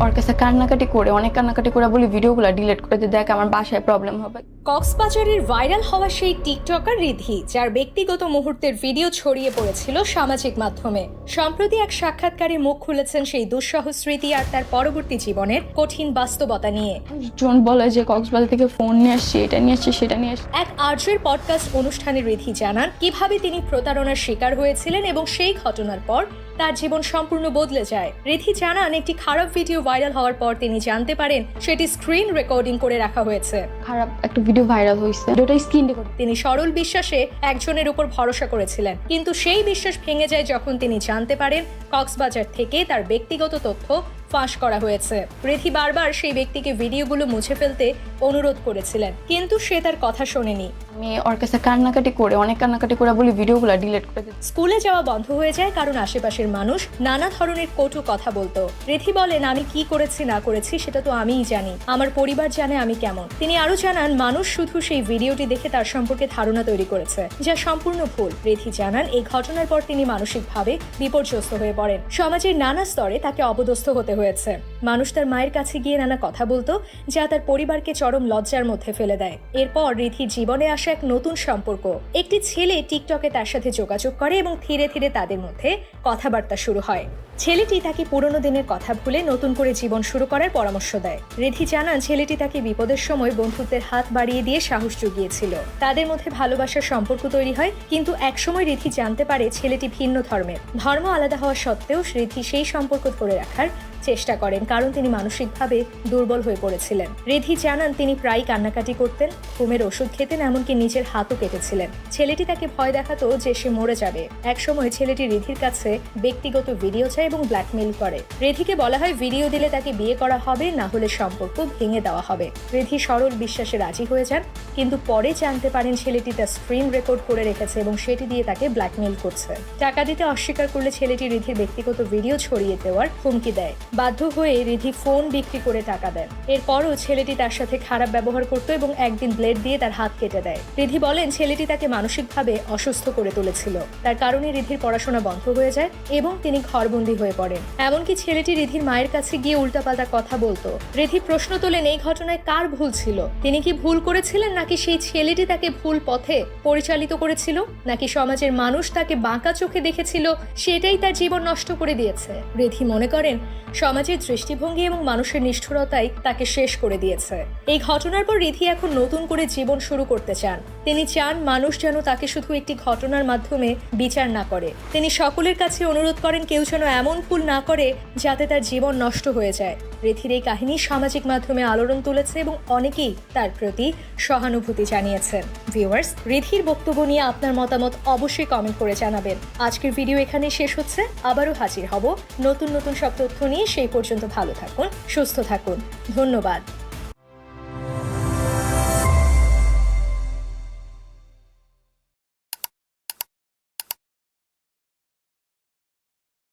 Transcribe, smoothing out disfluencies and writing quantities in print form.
ওর কাছে কান্নাকাটি করে অনেক কান্নাকাটি করে বলি ভিডিওগুলো ডিলিট করে দিয়ে দেখ আমার বাসায় প্রবলেম হবে। কক্সবাজারের ভাইরাল হওয়া সেই টিকটকার রিধি, যার ব্যক্তিগত মুহূর্তের ভিডিও ছড়িয়ে পড়েছিল সামাজিক মাধ্যমে, সম্প্রতি এক সাক্ষাৎকারে মুখ খুলেছেন সেই দুঃসহ স্মৃতি আর তার পরবর্তী জীবনের কঠিন বাস্তবতা নিয়ে। জন বলে যে কক্সবাজার থেকে ফোন নিয়ে আসছি, এটা নিয়ে আসছি, সেটা নিয়ে আসছি। এক আর্যের পডকাস্ট অনুষ্ঠানে রিধি জানান কিভাবে তিনি প্রতারণার শিকার হয়েছিলেন এবং সেই ঘটনার পর তার জীবন সম্পূর্ণ বদলে যায়। রিধি জানান একটি খারাপ ভিডিও ভাইরাল হওয়ার পর তিনি জানতে পারেন সেটি স্ক্রিন রেকর্ডিং করে রাখা হয়েছে। খারাপ একটা ভিডিও ভাইরাল হয়েছে, ভিডিওটা স্ক্রিন রেকর্ড। তিনি সরল বিশ্বাসে একজনের উপর ভরসা করেছিলেন, কিন্তু সেই বিশ্বাস ভেঙে যায় যখন তিনি জানতে পারেন কক্সবাজার থেকে তার ব্যক্তিগত তথ্য ফাঁস করা হয়েছে। রিধি বারবার সেই ব্যক্তিকে ভিডিওগুলো মুছে ফেলতে অনুরোধ করেছিলেন, কিন্তু সে তার কথা শোনেনি। আমি ওর কাছে কান্নাকাটি করে অনেক কান্নাকাটি করে বলি ভিডিওগুলো ডিলিট করে দিই। স্কুলে যাওয়া বন্ধ হয়ে যায় কারণ আশেপাশের মানুষ নানা ধরনের কটু কথা বলতো। রিধি বলেন, আমি কি করেছি না করেছি সেটা তো আমিই জানি, আমার পরিবার জানে আমি কেমন। তিনি আরো জানান মানুষ শুধু সেই ভিডিওটি দেখে তার সম্পর্কে ধারণা তৈরি করেছে, যা সম্পূর্ণ ভুল। রিধি জানান এই ঘটনার পর তিনি মানসিকভাবে বিপর্যস্ত হয়ে পড়েন। সমাজের নানা স্তরে তাকে অপদস্থ হতে হয়েছে। মানুষ তার মায়ের কাছে গিয়ে নানা কথা বলতো, যা তার পরিবারকে চরম লজ্জার মধ্যে ফেলে দেয়। এরপর রিধির জীবনে আসা এক নতুন সম্পর্ক। একটি ছেলে টিকটকে তার সাথে যোগাযোগ করে এবং ধীরে ধীরে তাদের মধ্যে কথাবার্তা শুরু হয়। ছেলেটি তাকে পুরনো দিনের কথা ভুলে নতুন করে জীবন শুরু করার পরামর্শ দেয়। রিধি জানান ছেলেটি তাকে বিপদের সময় বন্ধুত্বের হাত বাড়িয়ে দিয়ে সাহস জুগিয়েছিল। তাদের মধ্যে ভালোবাসার সম্পর্ক তৈরি হয়, কিন্তু একসময় রিধি জানতে পারে ছেলেটি ভিন্ন ধর্মের। ধর্ম আলাদা হওয়া সত্ত্বেও রিধি সেই সম্পর্ক ধরে রাখার চেষ্টা করেন, কারণ তিনি মানসিকভাবে দুর্বল হয়ে পড়েছিলেন। রিধি জানান তিনি প্রায় কান্নাকাটি করতেন, ঘুমের ওষুধ খেতেন, এমনকি নিজের হাতও কেটেছিলেন। ছেলেটি তাকে ভয় দেখাতো যে সে মরে যাবে। একসময় ছেলেটি রিধির কাছে ব্যক্তিগত ভিডিও চায় এবং ব্ল্যাকমেইল করে। রিধিকে বলা হয় ভিডিও দিলে তাকে বিয়ে করা হবে, না হলে সম্পর্ক ভেঙে দেওয়া হবে। রিধি সরল বিশ্বাসে রাজি হয়ে যান, কিন্তু পরে জানতে পারেন ছেলেটি তার স্ক্রিন রেকর্ড করে রেখেছে এবং সেটি দিয়ে তাকে ব্ল্যাকমেইল করছে। টাকা দিতে অস্বীকার করলে ছেলেটি রিধির ব্যক্তিগত ভিডিও ছড়িয়ে দেওয়ার হুমকি দেয়। বাধ্য হয়ে রিধি ফোন বিক্রি করে টাকা দেন। এরপরও ছেলেটি তার সাথে খারাপ ব্যবহার করত এবং একদিন ব্লেড দিয়ে তার হাত কেটে দেয়। রিধি বলেন ছেলেটি তাকে মানসিকভাবে অসুস্থ করে তুলেছিল। তার কারণে রিধির পড়াশোনা বন্ধ হয়ে যায় এবং তিনি ঘরবন্দি হয়ে পড়েন। এমনকি ছেলেটি রিধির মায়ের কাছে গিয়ে উল্টাপাল্টা কথা বলতো। রিধি প্রশ্ন তোলেন এই ঘটনায় কার ভুল ছিল? তিনি কি ভুল করেছিলেন, নাকি সেই ছেলেটি তাকে ভুল পথে পরিচালিত করেছিল, নাকি সমাজের মানুষ তাকে বাঁকা চোখে দেখেছিল সেটাই তার জীবন নষ্ট করে দিয়েছে? রিধি মনে করেন সমাজের দৃষ্টিভঙ্গি এবং মানুষের নিষ্ঠুরতাই তাকে শেষ করে দিয়েছে। এই ঘটনার পর রিধি এখন নতুন করে জীবন শুরু করতে চান। তিনি চান মানুষ যেন তাকে শুধু একটি ঘটনার মাধ্যমে বিচার না করে। তিনি সকলের কাছে অনুরোধ করেন কেউ যেন এমন ভুল না করে যাতে তার জীবন নষ্ট হয়ে যায়। রিধির এই কাহিনী সামাজিক মাধ্যমে আলোড়ন তুলেছে এবং অনেকেই তার প্রতি সহানুভূতি জানিয়েছেন। ভিউয়ার্স, রিধির বক্তব্য নিয়ে আপনার মতামত অবশ্যই কমেন্ট করে জানাবেন। আজকের ভিডিও এখানেই শেষ হচ্ছে। আবারও হাজির হব নতুন নতুন সব তথ্য নিয়ে। সেই পর্যন্ত ভালো থাকুন, সুস্থ থাকুন। ধন্যবাদ।